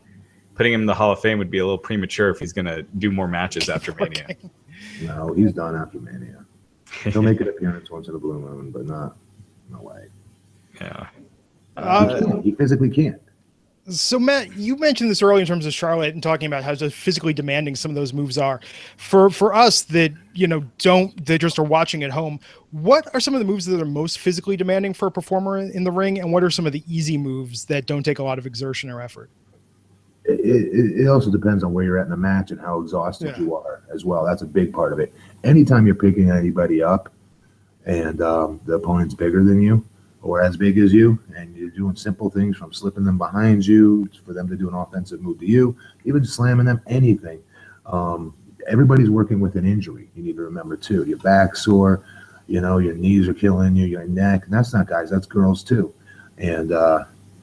putting him in the Hall of Fame would be a little premature if he's going to do more matches after Mania. Okay. No, he's done after Mania. He'll make an appearance once in a blue moon, but no way. Yeah. He physically can't. So Matt, you mentioned this earlier in terms of Charlotte and talking about how physically demanding some of those moves are. For us that they just are watching at home, what are some of the moves that are most physically demanding for a performer in the ring, and what are some of the easy moves that don't take a lot of exertion or effort? It also depends on where you're at in the match and how exhausted you are as well. That's a big part of it. Anytime you're picking anybody up and the opponent's bigger than you or as big as you, and you're doing simple things from slipping them behind you for them to do an offensive move to you, even slamming them, anything. Everybody's working with an injury. You need to remember too. Your back sore, your knees are killing you, your neck. And that's not guys, that's girls too. And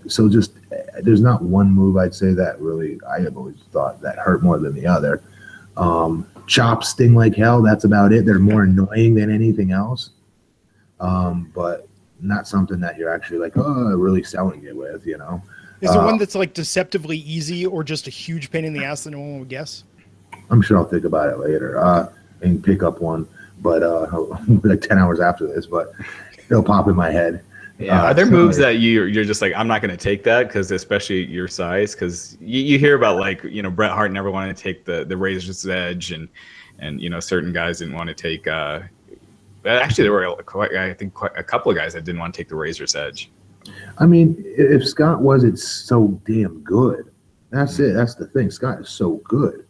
so just there's not one move I'd say that really I have always thought that hurt more than the other. Chops sting like hell. That's about it. They're more annoying than anything else. But not something that you're actually like, really selling it with, Is there one that's like deceptively easy or just a huge pain in the ass that no one would guess? I'm sure I'll think about it later and pick up one, but like 10 hours after this, but it'll pop in my head. Yeah. Are there moves that you're just like, I'm not going to take that, because especially your size, because you hear about, like, you know, Bret Hart never wanted to take the razor's edge, and you know, certain guys didn't want to take. Actually, there were quite a couple of guys that didn't want to take the razor's edge. I mean, if Scott wasn't so damn good, that's it. That's the thing. Scott is so good.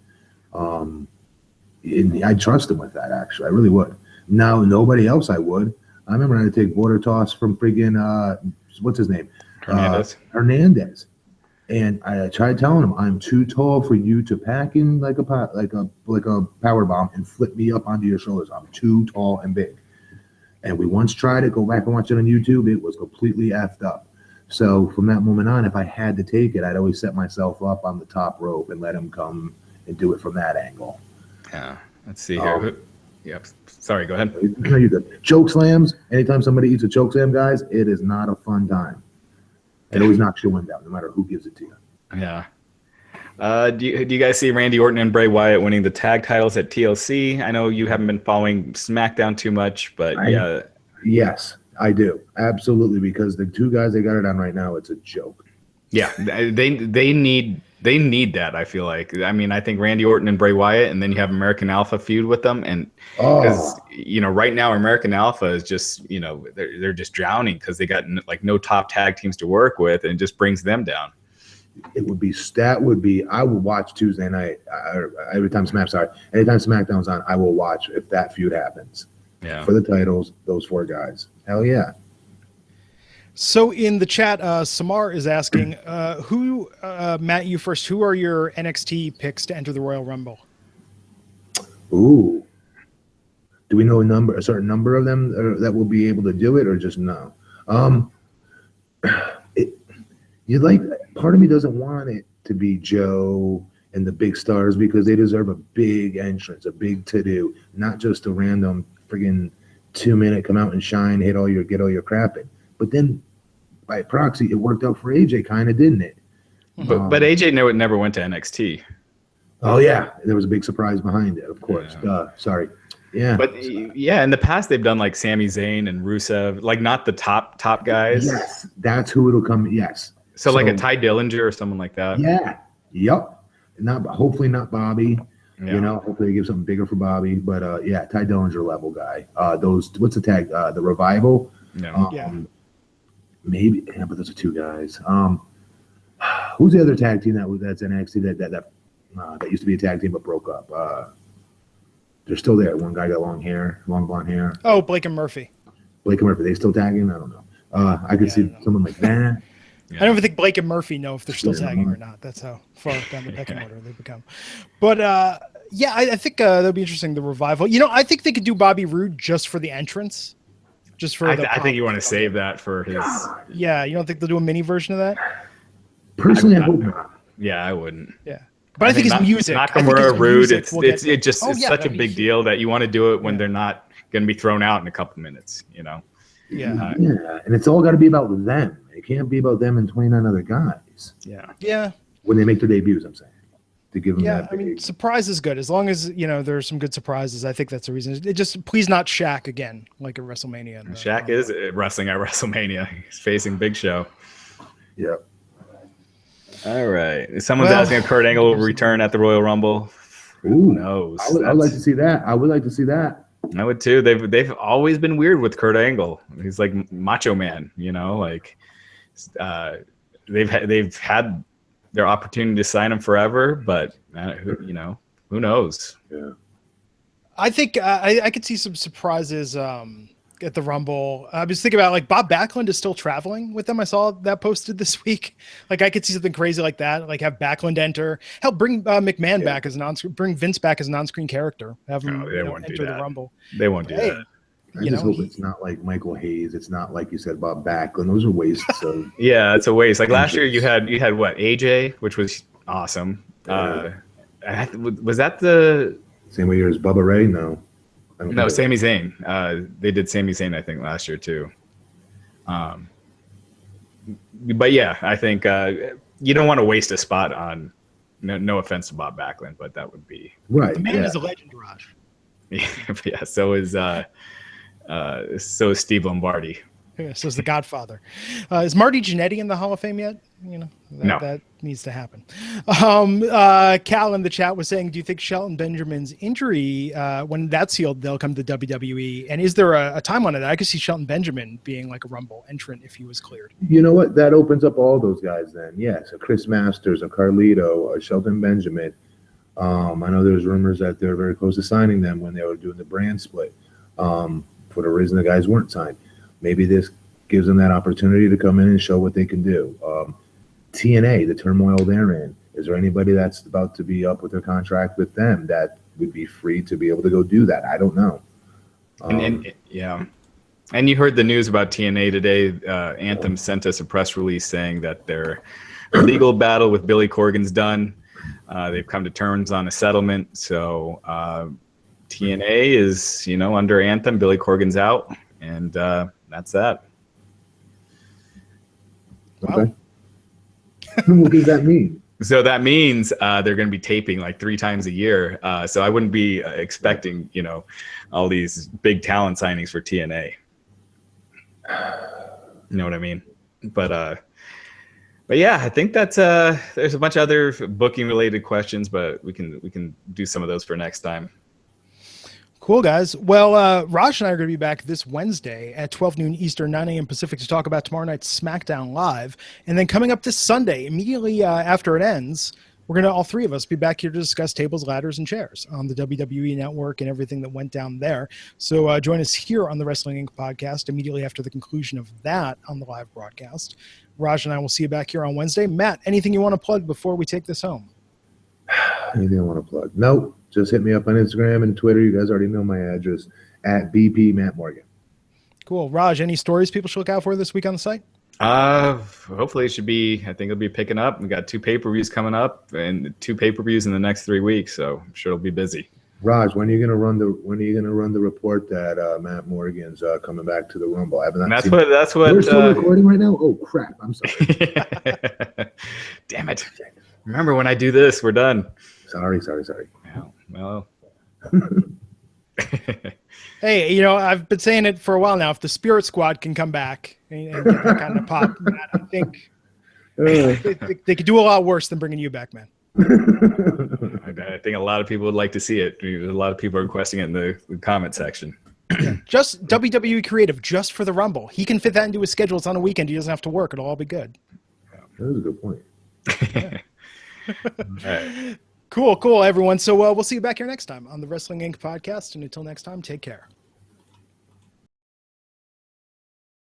I trust him with that. Actually, I really would. Now, nobody else I would. I remember I had to take water toss from friggin' what's his name? Hernandez. And I tried telling him, I'm too tall for you to pack in like a power bomb and flip me up onto your shoulders. I'm too tall and big. And we once tried it. Go back and watch it on YouTube. It was completely effed up. So from that moment on, if I had to take it, I'd always set myself up on the top rope and let him come and do it from that angle. Yeah. Let's see here. Yep. Sorry, go ahead. No, you're good. Choke slams. Anytime somebody eats a choke slam, guys, it is not a fun time. It always knocks your wind out, no matter who gives it to you. Yeah. Do you guys see Randy Orton and Bray Wyatt winning the tag titles at TLC? I know you haven't been following SmackDown too much, but yeah. Yes, I do. Absolutely, because the two guys they got it on right now, it's a joke. Yeah, they need that, I feel like. I mean, I think Randy Orton and Bray Wyatt, and then you have American Alpha feud with them, and because you know, right now American Alpha is just, you know, they're just drowning because they got like no top tag teams to work with, and it just brings them down. I would watch Tuesday night anytime SmackDown's on. I will watch if that feud happens. Yeah, for the titles, those four guys. Hell yeah. So in the chat, Samar is asking, who, Matt, you first, who are your NXT picks to enter the Royal Rumble? Ooh. Do we know a certain number of them that will be able to do it, or just no? Part of me doesn't want it to be Joe and the big stars, because they deserve a big entrance, a big to-do, not just a random friggin' 2-minute come out and shine, get all your crap in. But then, by proxy, it worked out for AJ, kind of, didn't it? But AJ never went to NXT. Oh yeah, there was a big surprise behind it, of course. Yeah. Sorry. Yeah. But yeah, in the past they've done like Sami Zayn and Rusev, like not the top guys. Yes, that's who it'll come. Yes. So like a Ty Dillinger or someone like that. Yeah. Yep. Hopefully not Bobby. Yeah. You know, hopefully they give something bigger for Bobby. But yeah, Ty Dillinger level guy. What's the tag? The Revival. Yeah. Maybe, yeah, but those are two guys. Who's the other tag team that's in NXT that used to be a tag team but broke up? They're still there. One guy got long blonde hair. Oh, Blake and Murphy. They still tagging? I don't know. I could see someone like that. Yeah. I don't even think Blake and Murphy know if they're still tagging or not. That's how far down the pecking order they've become. But yeah, I think that'll be interesting. The Revival. You know, I think they could do Bobby Roode just for the entrance. Just for I think you want to save that for his. Yeah, you don't think they'll do a mini version of that? Personally, I hope not. Yeah, I wouldn't. Yeah, but I think his music. Nakamura, Roode, it's such a big deal that you want to do it when they're not going to be thrown out in a couple minutes. You know. Yeah. And it's all got to be about them. It can't be about them and 29 other guys. Yeah. Yeah. When they make their debuts, I'm saying. To give them that. I mean, surprise is good. As long as, you know, there's some good surprises, I think that's the reason. It just, please not Shaq again, like at WrestleMania. Shaq is wrestling at WrestleMania. He's facing Big Show. Yep. All right. Someone's asking if Kurt Angle will return at the Royal Rumble. Who knows? I'd like to see that. I would like to see that. I would too. They've always been weird with Kurt Angle. He's like Macho Man, you know, like they've had their opportunity to sign him forever, but you know, who knows? Yeah. I think I could see some surprises at the Rumble. I was thinking about, like, Bob Backlund is still traveling with them. I saw that posted this week. Like, I could see something crazy like that. Like, have Backlund enter. Hell, bring McMahon back as bring Vince back as a non-screen character. Have him enter the Rumble. They won't do that. I just hope it's not like Michael Hayes. It's not like you said Bob Backlund. Those are wastes. Yeah, it's a waste. Like last year, you had what, AJ, which was awesome. Was that the same year as Bubba Ray? No. No, Sami Zayn. They did Sami Zayn, I think, last year too. But yeah, I think you don't want to waste a spot on. No offense to Bob Backlund, but that would be right. The man is a legend, Raj. Yeah. So is Steve Lombardi. Says the Godfather. Is Marty Jannetty in the Hall of Fame yet? You know, No. that needs to happen. Cal in the chat was saying, do you think Shelton Benjamin's injury, when that's healed, they'll come to WWE? And is there a time on it? I could see Shelton Benjamin being like a Rumble entrant if he was cleared. You know what? That opens up all those guys then. Yes, a Chris Masters, a Carlito, a Shelton Benjamin. I know there's rumors that they're very close to signing them when they were doing the brand split. For the reason the guys weren't signed. Maybe this gives them that opportunity to come in and show what they can do. TNA, the turmoil they're in. Is there anybody that's about to be up with their contract with them that would be free to be able to go do that? I don't know. Yeah. And you heard the news about TNA today. Anthem sent us a press release saying that their legal battle with Billy Corgan's done. They've come to terms on a settlement. So TNA is, under Anthem. Billy Corgan's out. And that's that. Okay. What does that mean? So that means they're going to be taping like 3 times a year. So I wouldn't be expecting, all these big talent signings for TNA. You know what I mean? But yeah, I think that's there's a bunch of other booking related questions, but we can do some of those for next time. Cool, guys. Well, Raj and I are going to be back this Wednesday at 12 noon Eastern, 9 a.m. Pacific to talk about tomorrow night's SmackDown Live. And then coming up this Sunday, immediately after it ends, we're going to, all 3 of us, be back here to discuss tables, ladders, and chairs on the WWE Network and everything that went down there. So join us here on the Wrestling Inc. podcast immediately after the conclusion of that on the live broadcast. Raj and I will see you back here on Wednesday. Matt, anything you want to plug before we take this home? Anything I want to plug? Nope. Just hit me up on Instagram and Twitter. You guys already know my address, at BP Matt Morgan. Cool. Raj, any stories people should look out for this week on the site? Hopefully it should be, I think it'll be picking up. We got 2 pay-per-views coming up and 2 pay-per-views in the next 3 weeks. So I'm sure it'll be busy. Raj, when are you gonna run the report that Matt Morgan's coming back to the Rumble? That's what. We're still recording right now. Oh crap! I'm sorry. Damn it! Remember when I do this, we're done. Sorry. Well. Hey, I've been saying it for a while now. If the Spirit Squad can come back and get that kind of pop, Matt, I think they could do a lot worse than bringing you back, man. I think a lot of people would like to see it. A lot of people are requesting it in the comment section. Yeah, just WWE creative, just for the Rumble. He can fit that into his schedule. It's on a weekend. He doesn't have to work. It'll all be good. That was a good point. Yeah. All right. Cool, everyone. So we'll see you back here next time on the Wrestling Inc. podcast. And until next time, take care.